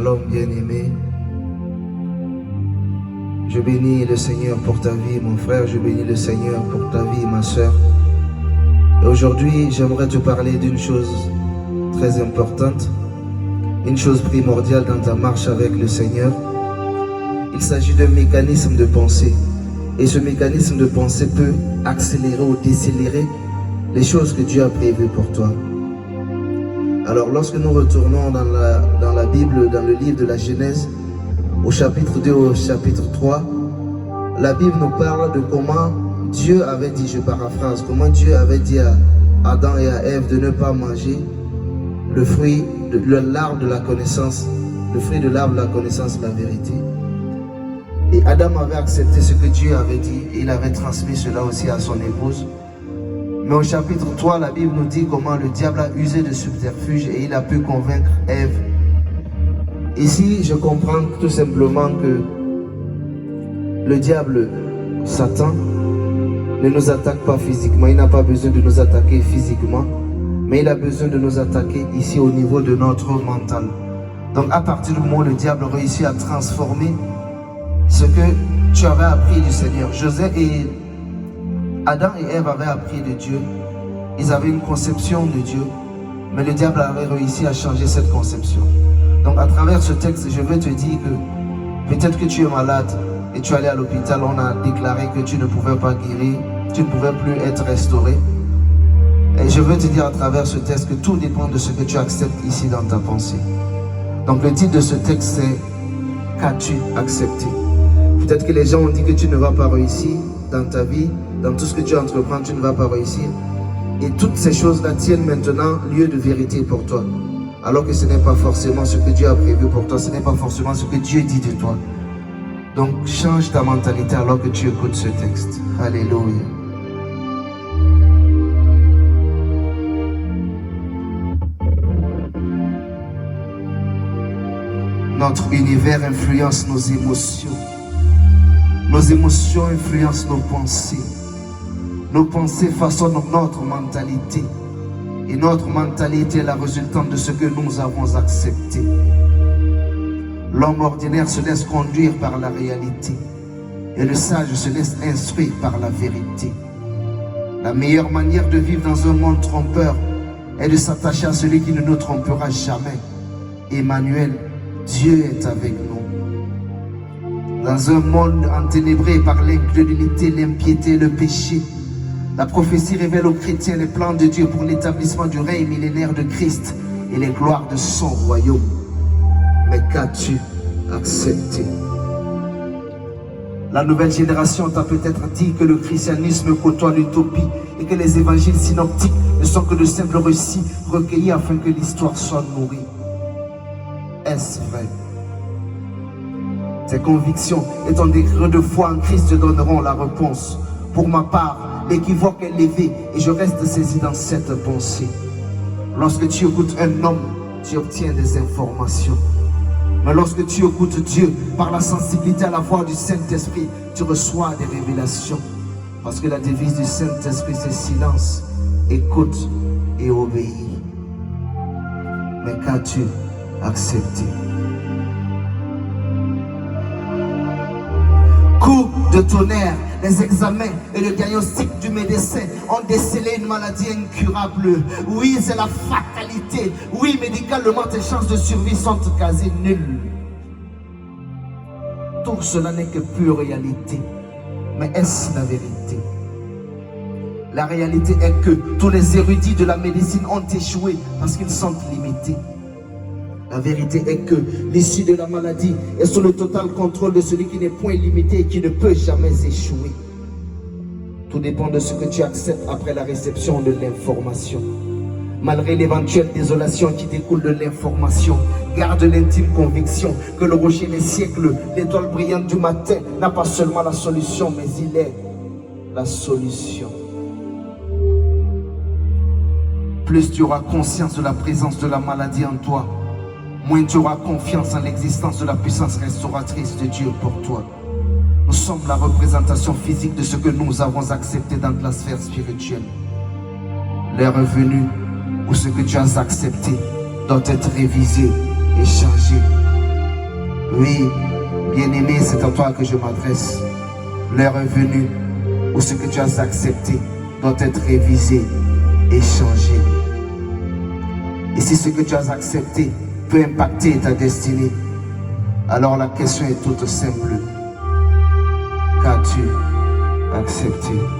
L'homme bien-aimé, je bénis le Seigneur pour ta vie, mon frère, je bénis le Seigneur pour ta vie, ma soeur. Et aujourd'hui, j'aimerais te parler d'une chose très importante, une chose primordiale dans ta marche avec le Seigneur. Il s'agit d'un mécanisme de pensée. Et ce mécanisme de pensée peut accélérer ou décélérer les choses que Dieu a prévues pour toi. Alors lorsque nous retournons dans la Bible, dans le livre de la Genèse, au chapitre 2, au chapitre 3, la Bible nous parle de comment Dieu avait dit, je paraphrase, comment Dieu avait dit à Adam et à Ève de ne pas manger le fruit, l'arbre de la connaissance, le fruit de l'arbre de la connaissance de la vérité. Et Adam avait accepté ce que Dieu avait dit et il avait transmis cela aussi à son épouse. Mais au chapitre 3, la Bible nous dit comment le diable a usé de subterfuge et il a pu convaincre Ève. Ici, je comprends tout simplement que le diable, Satan, ne nous attaque pas physiquement. Il n'a pas besoin de nous attaquer physiquement, mais il a besoin de nous attaquer ici au niveau de notre mental. Donc à partir du moment où le diable réussit à transformer ce que tu avais appris du Seigneur, Adam et Ève avaient appris de Dieu, ils avaient une conception de Dieu, mais le diable avait réussi à changer cette conception. Donc à travers ce texte, je veux te dire que peut-être que tu es malade et tu es allé à l'hôpital, on a déclaré que tu ne pouvais pas guérir, tu ne pouvais plus être restauré. Et je veux te dire à travers ce texte que tout dépend de ce que tu acceptes ici dans ta pensée. Donc le titre de ce texte c'est « Qu'as-tu accepté ?» Peut-être que les gens ont dit que tu ne vas pas réussir dans ta vie, dans tout ce que tu entreprends, tu ne vas pas réussir. Et toutes ces choses-là tiennent maintenant lieu de vérité pour toi. Alors que ce n'est pas forcément ce que Dieu a prévu pour toi, ce n'est pas forcément ce que Dieu dit de toi. Donc change ta mentalité alors que tu écoutes ce texte. Alléluia. Notre univers influence nos émotions. Nos émotions influencent nos pensées. Nos pensées façonnent notre mentalité. Et notre mentalité est la résultante de ce que nous avons accepté. L'homme ordinaire se laisse conduire par la réalité. Et le sage se laisse instruire par la vérité. La meilleure manière de vivre dans un monde trompeur est de s'attacher à celui qui ne nous trompera jamais. Emmanuel, Dieu est avec nous. Dans un monde enténébré par l'incrédulité, l'impiété, le péché, la prophétie révèle aux chrétiens les plans de Dieu pour l'établissement du règne millénaire de Christ et les gloires de son royaume. Mais qu'as-tu accepté? La nouvelle génération t'a peut-être dit que le christianisme côtoie l'utopie et que les évangiles synoptiques ne sont que de simples récits recueillis afin que l'histoire soit nourrie. Est-ce vrai? Tes convictions et ton degré de foi en Christ te donneront la réponse. Pour ma part, l'équivoque est levé et je reste saisi dans cette pensée. Lorsque tu écoutes un homme, tu obtiens des informations. Mais lorsque tu écoutes Dieu par la sensibilité à la voix du Saint-Esprit, tu reçois des révélations. Parce que la devise du Saint-Esprit, c'est silence, écoute et obéis. Mais qu'as-tu accepté? Coup de tonnerre, les examens et le diagnostic du médecin ont décelé une maladie incurable. Oui, c'est la fatalité. Oui, médicalement, tes chances de survie sont quasi nulles. Tout cela n'est que pure réalité. Mais est-ce la vérité? La réalité est que tous les érudits de la médecine ont échoué parce qu'ils sont limités. La vérité est que l'issue de la maladie est sous le total contrôle de celui qui n'est point limité et qui ne peut jamais échouer. Tout dépend de ce que tu acceptes après la réception de l'information. Malgré l'éventuelle désolation qui découle de l'information, garde l'intime conviction que le rocher des siècles, l'étoile brillante du matin, n'a pas seulement la solution, mais il est la solution. Plus tu auras conscience de la présence de la maladie en toi, moins tu auras confiance en l'existence de la puissance restauratrice de Dieu pour toi. Nous sommes la représentation physique de ce que nous avons accepté dans la sphère spirituelle. L'heure est venue où ce que tu as accepté doit être révisé et changé Oui, bien-aimé, c'est à toi que je m'adresse. L'heure est venue où ce que tu as accepté doit être révisé et changé. Et si ce que tu as accepté peut impacter ta destinée, alors la question est toute simple. Qu'as-tu accepté?